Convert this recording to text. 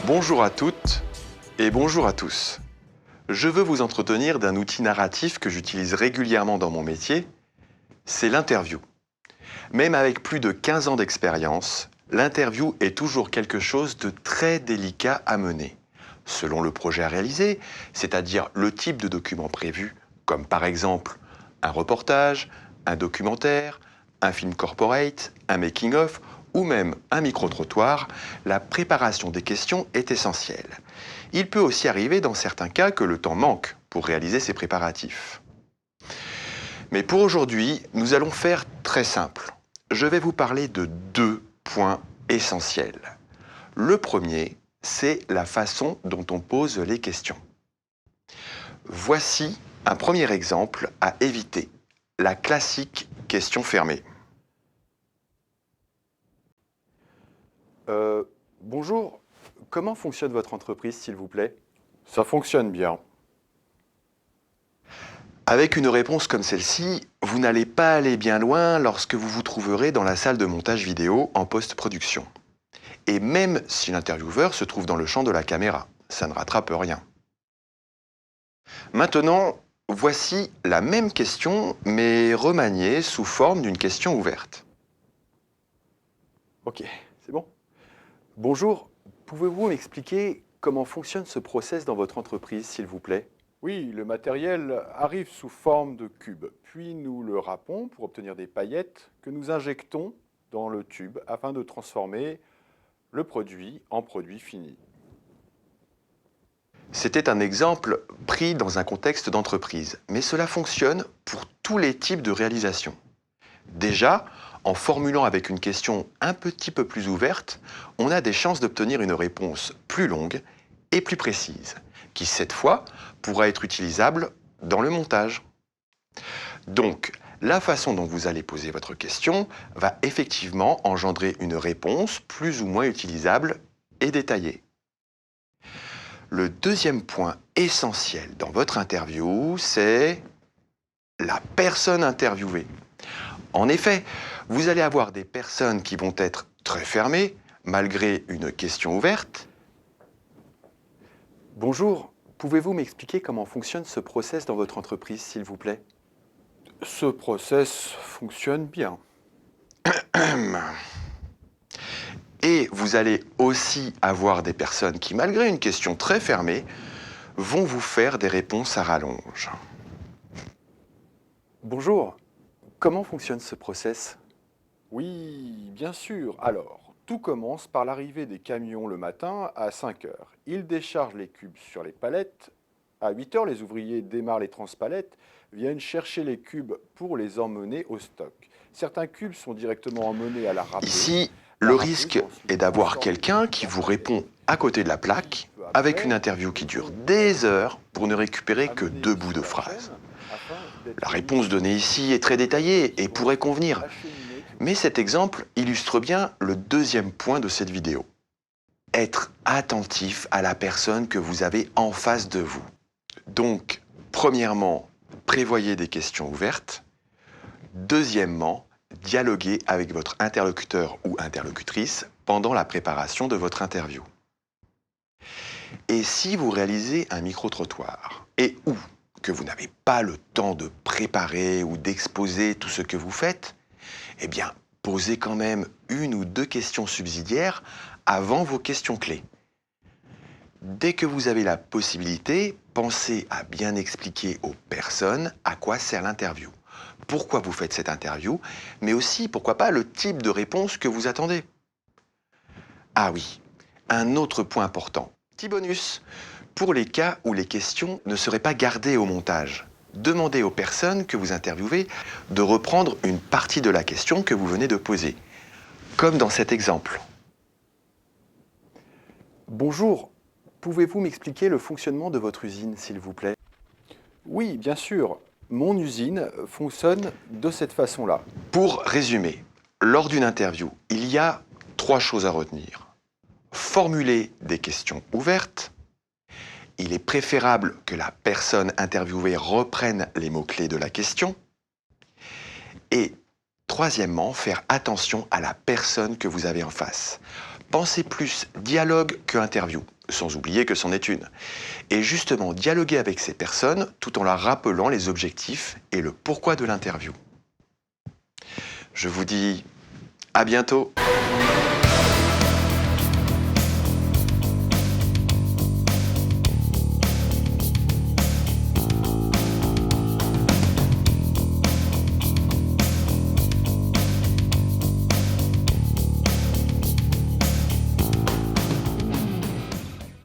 Bonjour à toutes et bonjour à tous. Je veux vous entretenir d'un outil narratif que j'utilise régulièrement dans mon métier, c'est l'interview. Même avec plus de 15 ans d'expérience, l'interview est toujours quelque chose de très délicat à mener. Selon le projet à réaliser, c'est-à-dire le type de document prévu, comme par exemple un reportage, un documentaire, un film corporate, un making-of ou même un micro-trottoir, la préparation des questions est essentielle. Il peut aussi arriver dans certains cas que le temps manque pour réaliser ces préparatifs. Mais pour aujourd'hui, nous allons faire très simple. Je vais vous parler de deux points essentiels. Le premier, c'est la façon dont on pose les questions. Voici un premier exemple à éviter, la classique question fermée. Bonjour, comment fonctionne votre entreprise, s'il vous plaît? Ça fonctionne bien. Avec une réponse comme celle-ci, vous n'allez pas aller bien loin lorsque vous vous trouverez dans la salle de montage vidéo en post-production. Et même si l'intervieweur se trouve dans le champ de la caméra, ça ne rattrape rien. Maintenant, voici la même question, mais remaniée sous forme d'une question ouverte. Ok, c'est bon. Bonjour, pouvez-vous m'expliquer comment fonctionne ce process dans votre entreprise, s'il vous plaît? Oui, le matériel arrive sous forme de cube, puis nous le râpons pour obtenir des paillettes que nous injectons dans le tube afin de transformer le produit en produit fini. C'était un exemple pris dans un contexte d'entreprise, mais cela fonctionne pour tous les types de réalisations. Déjà, en formulant avec une question un petit peu plus ouverte, on a des chances d'obtenir une réponse plus longue et plus précise, qui cette fois pourra être utilisable dans le montage. Donc, la façon dont vous allez poser votre question va effectivement engendrer une réponse plus ou moins utilisable et détaillée. Le deuxième point essentiel dans votre interview, c'est la personne interviewée. En effet, vous allez avoir des personnes qui vont être très fermées, malgré une question ouverte. Bonjour, pouvez-vous m'expliquer comment fonctionne ce process dans votre entreprise, s'il vous plaît? Ce process fonctionne bien. Et vous allez aussi avoir des personnes qui, malgré une question très fermée, vont vous faire des réponses à rallonge. Bonjour, comment fonctionne ce process? Oui, bien sûr. Alors, tout commence par l'arrivée des camions le matin à 5 heures. Ils déchargent les cubes sur les palettes. À 8 heures, les ouvriers démarrent les transpalettes, viennent chercher les cubes pour les emmener au stock. Certains cubes sont directement emmenés à la râpeuse. Ici, La le râpeuse risque ensuite est d'avoir transforme quelqu'un les qui cubes vous en répond à côté de la plaque, peu après, avec une interview qui dure des heures pour ne récupérer que amenés 2 bouts de sur la phrase. chaîne afin d'être La mis réponse donnée ici est très détaillée et pourrait convenir, acheminés tout mais cet exemple illustre bien le deuxième point de cette vidéo. Être attentif à la personne que vous avez en face de vous. Donc, premièrement, prévoyez des questions ouvertes. Deuxièmement, dialoguez avec votre interlocuteur ou interlocutrice pendant la préparation de votre interview. Et si vous réalisez un micro-trottoir et ou que vous n'avez pas le temps de préparer ou d'exposer tout ce que vous faites, eh bien, posez quand même une ou deux questions subsidiaires avant vos questions clés. Dès que vous avez la possibilité, pensez à bien expliquer aux personnes à quoi sert l'interview. Pourquoi vous faites cette interview, mais aussi, pourquoi pas, le type de réponse que vous attendez. Ah oui, un autre point important, petit bonus, pour les cas où les questions ne seraient pas gardées au montage. Demandez aux personnes que vous interviewez de reprendre une partie de la question que vous venez de poser, comme dans cet exemple. Bonjour, pouvez-vous m'expliquer le fonctionnement de votre usine, s'il vous plaît? Oui, bien sûr. Mon usine fonctionne de cette façon-là. Pour résumer, lors d'une interview, il y a 3 choses à retenir. Formuler des questions ouvertes. Il est préférable que la personne interviewée reprenne les mots-clés de la question. Et troisièmement, faire attention à la personne que vous avez en face. Pensez plus dialogue que interview. sans oublier que c'en est une. Et justement, dialoguer avec ces personnes tout en leur rappelant les objectifs et le pourquoi de l'interview. Je vous dis à bientôt.